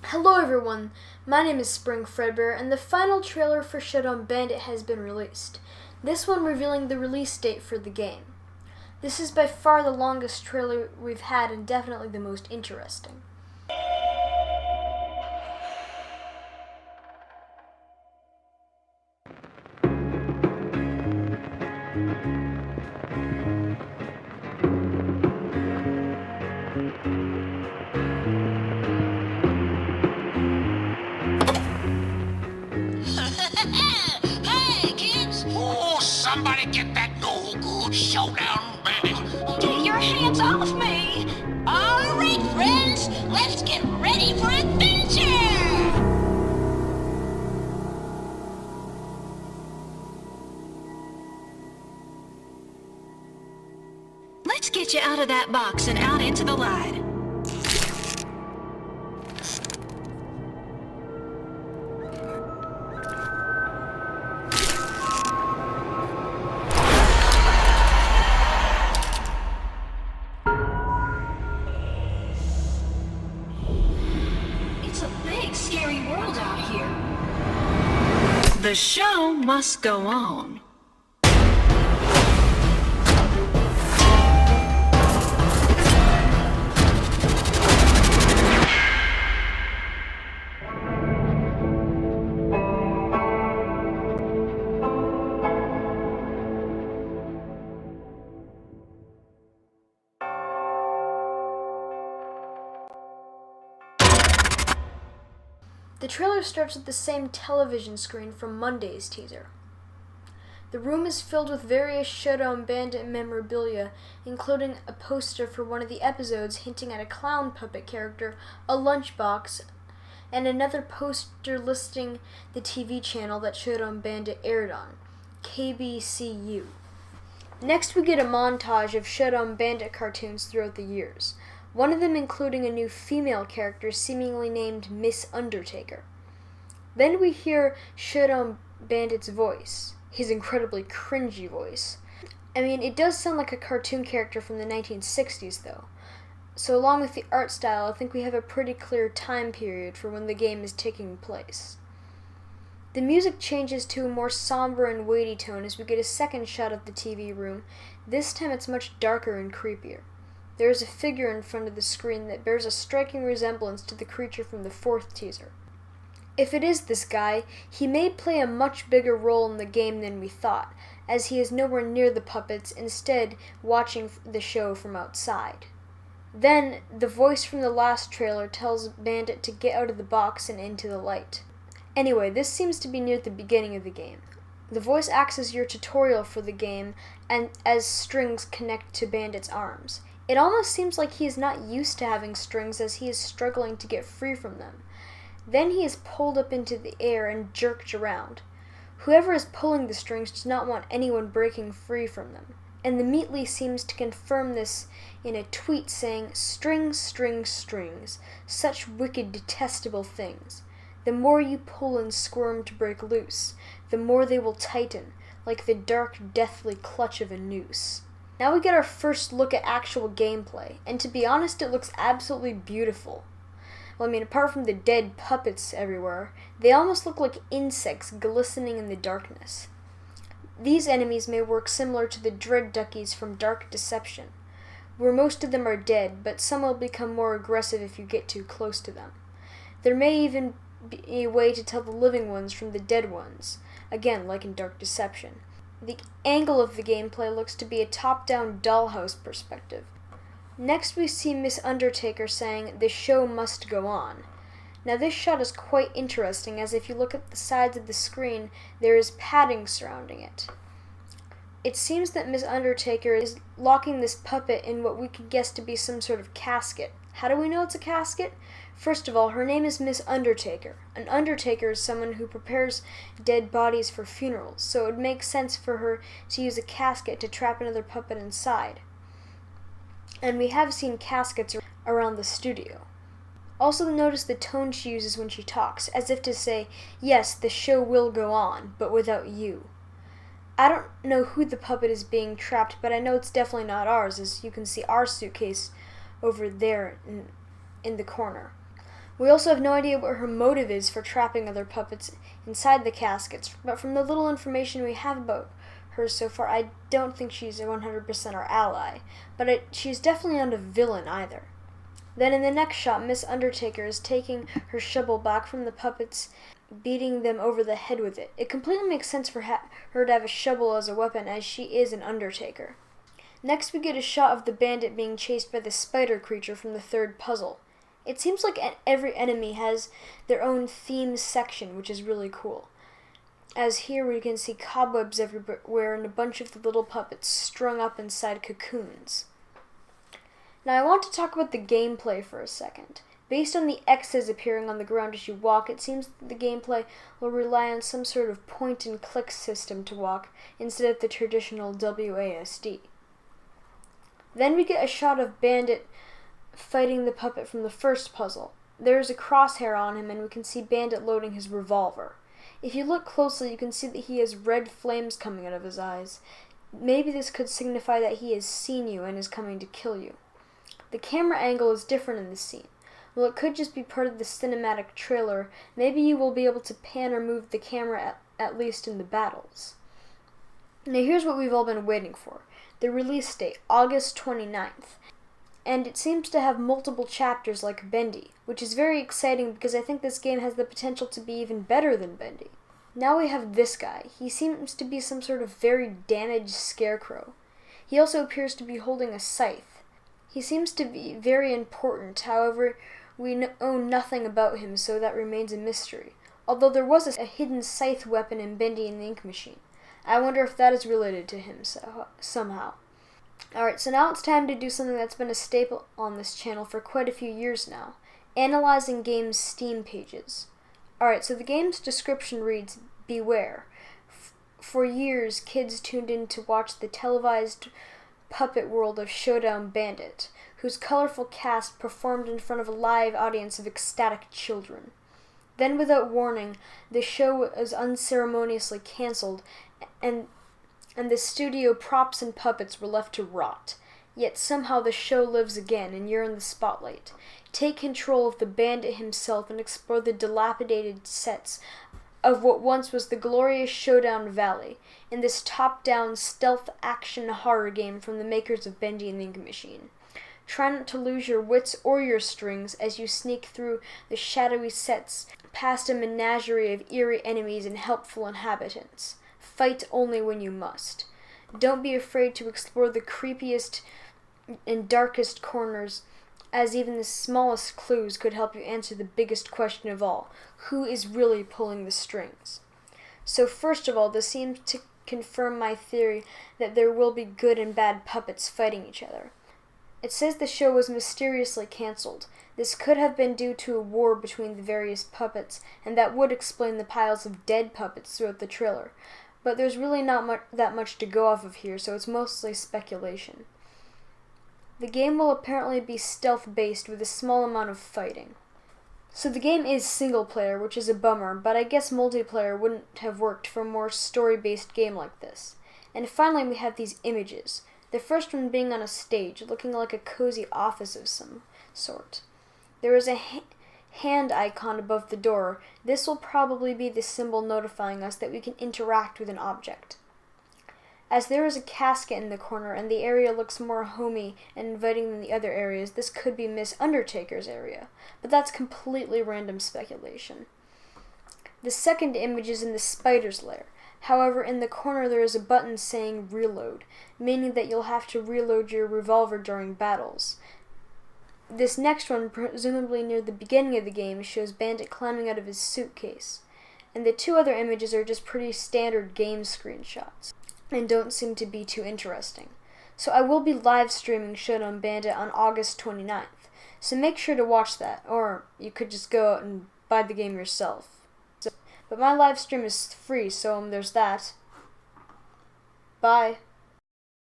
Hello everyone, my name is Spring Fredbear, and the final trailer for Showdown Bandit has been released, this one revealing the release date for the game. This is by far the longest trailer we've had and definitely the most interesting. Hey, kids! Oh, somebody get that no-good Showdown Bandit. Get your hands off me! All right, friends, let's get ready for adventure! Let's get you out of that box and out into the light. It's a big, scary world out here. The show must go on. The trailer starts with the same television screen from Monday's teaser. The room is filled with various Showdown Bandit memorabilia, including a poster for one of the episodes hinting at a clown puppet character, a lunchbox, and another poster listing the TV channel that Showdown Bandit aired on, KBCU. Next we get a montage of Showdown Bandit cartoons throughout the years, one of them including a new female character seemingly named Miss Undertaker. Then we hear Showdown Bandit's voice, his incredibly cringy voice. I mean, it does sound like a cartoon character from the 1960s though. So along with the art style, I think we have a pretty clear time period for when the game is taking place. The music changes to a more somber and weighty tone as we get a second shot of the TV room. This time it's much darker and creepier. There is a figure in front of the screen that bears a striking resemblance to the creature from the fourth teaser. If it is this guy, he may play a much bigger role in the game than we thought, as he is nowhere near the puppets, instead watching the show from outside. Then, the voice from the last trailer tells Bandit to get out of the box and into the light. Anyway, this seems to be near the beginning of the game. The voice acts as your tutorial for the game, and as strings connect to Bandit's arms. It almost seems like he is not used to having strings as he is struggling to get free from them. Then he is pulled up into the air and jerked around. Whoever is pulling the strings does not want anyone breaking free from them. And the Meatly seems to confirm this in a tweet saying, "Strings, strings, strings, such wicked, detestable things. The more you pull and squirm to break loose, the more they will tighten, like the dark, deathly clutch of a noose." Now we get our first look at actual gameplay, and to be honest, it looks absolutely beautiful. Well, I mean, apart from the dead puppets everywhere, they almost look like insects glistening in the darkness. These enemies may work similar to the dread duckies from Dark Deception, where most of them are dead, but some will become more aggressive if you get too close to them. There may even be a way to tell the living ones from the dead ones, again, like in Dark Deception. The angle of the gameplay looks to be a top-down dollhouse perspective. Next we see Miss Undertaker saying, "The show must go on." Now this shot is quite interesting, as if you look at the sides of the screen, there is padding surrounding it. It seems that Miss Undertaker is locking this puppet in what we could guess to be some sort of casket. How do we know it's a casket? First of all, her name is Miss Undertaker. An undertaker is someone who prepares dead bodies for funerals, so it would make sense for her to use a casket to trap another puppet inside. And we have seen caskets around the studio. Also notice the tone she uses when she talks, as if to say, yes, the show will go on, but without you. I don't know who the puppet is being trapped, but I know it's definitely not ours, as you can see our suitcase over there in the corner. We also have no idea what her motive is for trapping other puppets inside the caskets, but from the little information we have about her so far, I don't think she's 100% our ally, but she's definitely not a villain either. Then in the next shot, Miss Undertaker is taking her shovel back from the puppets, beating them over the head with it. It completely makes sense for her to have a shovel as a weapon, as she is an Undertaker. Next we get a shot of the bandit being chased by the spider creature from the third puzzle. It seems like every enemy has their own theme section, which is really cool. As here we can see cobwebs everywhere and a bunch of the little puppets strung up inside cocoons. Now I want to talk about the gameplay for a second. Based on the X's appearing on the ground as you walk, it seems that the gameplay will rely on some sort of point-and-click system to walk instead of the traditional WASD. Then we get a shot of Bandit fighting the puppet from the first puzzle. There is a crosshair on him and we can see Bandit loading his revolver. If you look closely, you can see that he has red flames coming out of his eyes. Maybe this could signify that he has seen you and is coming to kill you. The camera angle is different in this scene. Well, it could just be part of the cinematic trailer. Maybe you will be able to pan or move the camera at least in the battles. Now here's what we've all been waiting for. The release date, August 29th. And it seems to have multiple chapters like Bendy, which is very exciting because I think this game has the potential to be even better than Bendy. Now we have this guy. He seems to be some sort of very damaged scarecrow. He also appears to be holding a scythe. He seems to be very important, however, we know nothing about him, so that remains a mystery. Although there was a hidden scythe weapon in Bendy and the Ink Machine. I wonder if that is related to him somehow. Alright, so now it's time to do something that's been a staple on this channel for quite a few years now. Analyzing games' Steam pages. Alright, so the game's description reads, "Beware. For years, kids tuned in to watch the televised puppet world of Showdown Bandit, whose colorful cast performed in front of a live audience of ecstatic children. Then, without warning, the show was unceremoniously cancelled, and the studio props and puppets were left to rot. Yet somehow the show lives again, and you're in the spotlight. Take control of the bandit himself and explore the dilapidated sets of what once was the glorious Showdown Valley, in this top-down stealth action horror game from the makers of Bendy and the Ink Machine. Try not to lose your wits or your strings as you sneak through the shadowy sets past a menagerie of eerie enemies and helpful inhabitants. Fight only when you must. Don't be afraid to explore the creepiest and darkest corners, as even the smallest clues could help you answer the biggest question of all: who is really pulling the strings? So first of all, this seems to confirm my theory that there will be good and bad puppets fighting each other. It says the show was mysteriously cancelled. This could have been due to a war between the various puppets, and that would explain the piles of dead puppets throughout the trailer. But there's really not that much to go off of here, so it's mostly speculation. The game will apparently be stealth-based with a small amount of fighting. So the game is single-player, which is a bummer, but I guess multiplayer wouldn't have worked for a more story-based game like this. And finally we have these images. The first one being on a stage, looking like a cozy office of some sort. There is a hand icon above the door. This will probably be the symbol notifying us that we can interact with an object. As there is a casket in the corner and the area looks more homey and inviting than the other areas, this could be Miss Undertaker's area, but that's completely random speculation. The second image is in the spider's lair. However, in the corner there is a button saying reload, meaning that you'll have to reload your revolver during battles. This next one, presumably near the beginning of the game, shows Bandit climbing out of his suitcase. And the two other images are just pretty standard game screenshots, and don't seem to be too interesting. So I will be live streaming Showdown Bandit on August 29th, so make sure to watch that, or you could just go out and buy the game yourself. But my live stream is free, so there's that. Bye.